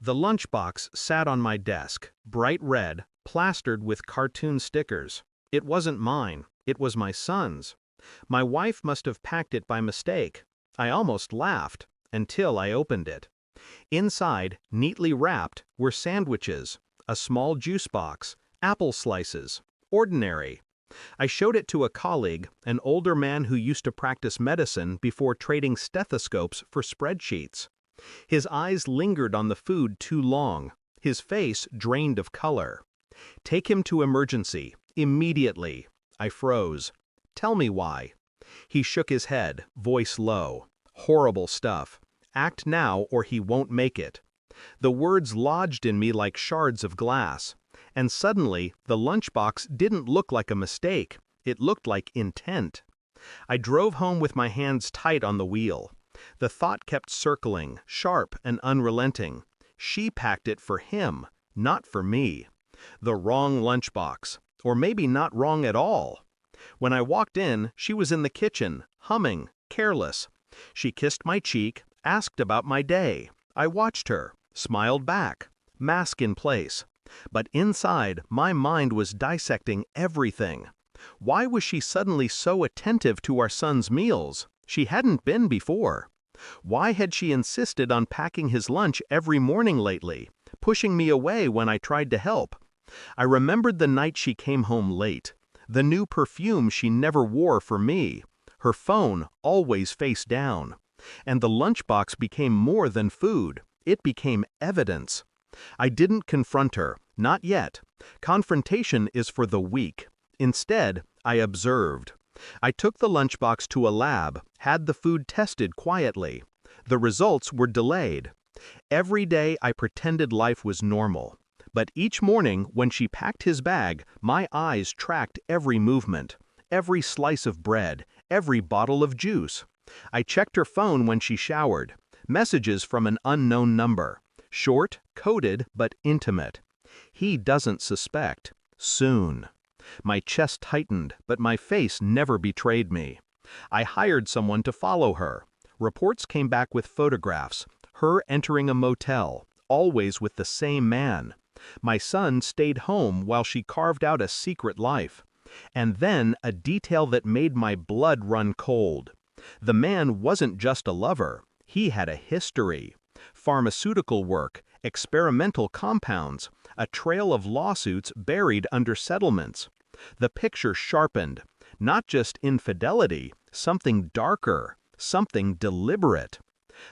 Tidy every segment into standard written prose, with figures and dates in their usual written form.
The lunchbox sat on my desk, bright red, plastered with cartoon stickers. It wasn't mine, it was my son's. My wife must have packed it by mistake. I almost laughed, until I opened it. Inside, neatly wrapped, were sandwiches, a small juice box, apple slices. Ordinary. I showed it to a colleague, an older man who used to practice medicine before trading stethoscopes for spreadsheets. His eyes lingered on the food too long, his face drained of color. "Take him to emergency, immediately." I froze. "Tell me why." He shook his head, voice low. "Horrible stuff. Act now or he won't make it." The words lodged in me like shards of glass. And suddenly, the lunchbox didn't look like a mistake. It looked like intent. I drove home with my hands tight on the wheel. The thought kept circling, sharp and unrelenting. She packed it for him, not for me. The wrong lunchbox. Or maybe not wrong at all. When I walked in, she was in the kitchen, humming, careless. She kissed my cheek, asked about my day. I watched her, smiled back, mask in place. But inside, my mind was dissecting everything. Why was she suddenly so attentive to our son's meals? She hadn't been before. Why had she insisted on packing his lunch every morning lately, pushing me away when I tried to help? I remembered the night she came home late, the new perfume she never wore for me, her phone always face down. And the lunchbox became more than food. It became evidence. I didn't confront her, not yet. Confrontation is for the weak. Instead, I observed. I took the lunchbox to a lab, had the food tested quietly. The results were delayed. Every day I pretended life was normal. But each morning when she packed his bag, my eyes tracked every movement, every slice of bread, every bottle of juice. I checked her phone when she showered. Messages from an unknown number. Short, coded, but intimate. He doesn't suspect. Soon. My chest tightened, but my face never betrayed me. I hired someone to follow her. Reports came back with photographs. Her entering a motel, always with the same man. My son stayed home while she carved out a secret life. And then a detail that made my blood run cold. The man wasn't just a lover. He had a history. Pharmaceutical work, experimental compounds, a trail of lawsuits buried under settlements. The picture sharpened. Not just infidelity, something darker, something deliberate.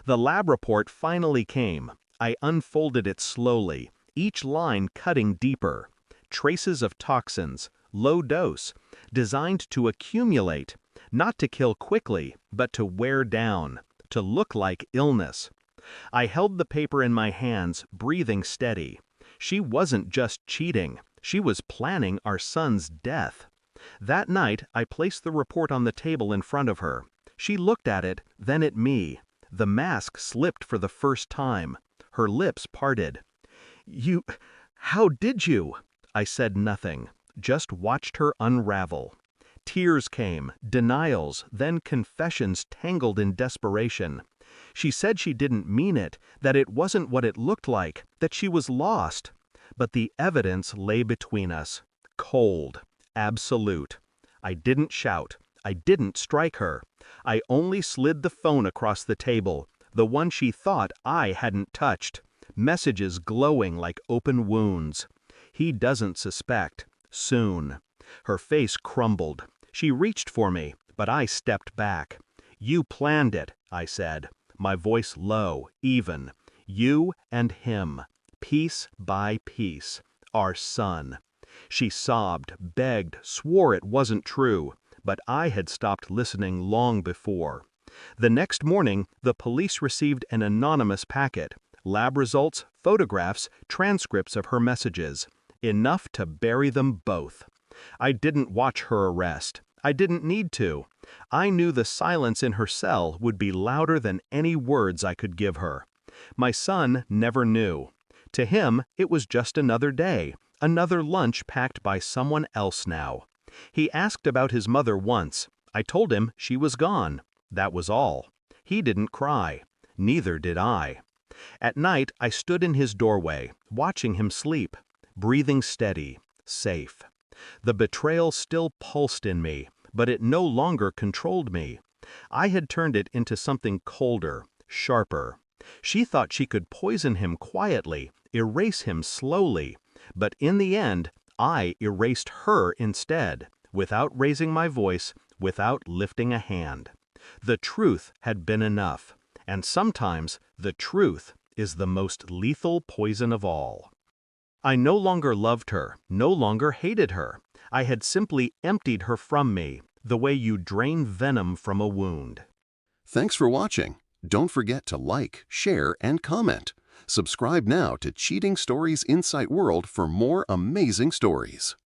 The lab report finally came. I unfolded it slowly, each line cutting deeper. Traces of toxins, low dose, designed to accumulate, not to kill quickly, but to wear down, to look like illness. I held the paper in my hands, breathing steady. She wasn't just cheating, she was planning our son's death. That night, I placed the report on the table in front of her. She looked at it, then at me. The mask slipped for the first time. Her lips parted. How did you?" I said nothing, just watched her unravel. Tears came, denials, then confessions tangled in desperation. She said she didn't mean it, that it wasn't what it looked like, that she was lost. But the evidence lay between us. Cold. Absolute. I didn't shout. I didn't strike her. I only slid the phone across the table, the one she thought I hadn't touched. Messages glowing like open wounds. He doesn't suspect. Soon. Her face crumbled. She reached for me, but I stepped back. "You planned it," I said, my voice low, even. "You and him. Piece by piece. Our son." She sobbed, begged, swore it wasn't true, but I had stopped listening long before. The next morning, the police received an anonymous packet. Lab results, photographs, transcripts of her messages. Enough to bury them both. I didn't watch her arrest. I didn't need to. I knew the silence in her cell would be louder than any words I could give her. My son never knew. To him, it was just another day, another lunch packed by someone else now. He asked about his mother once. I told him she was gone. That was all. He didn't cry. Neither did I. At night, I stood in his doorway, watching him sleep, breathing steady, safe. The betrayal still pulsed in me, but it no longer controlled me. I had turned it into something colder, sharper. She thought she could poison him quietly, erase him slowly, but in the end, I erased her instead, without raising my voice, without lifting a hand. The truth had been enough, and sometimes the truth is the most lethal poison of all. I no longer loved her, no longer hated her. I had simply emptied her from me, the way you drain venom from a wound. Thanks for watching. Don't forget to like, share, and comment. Subscribe now to Cheating Stories Insight World for more amazing stories.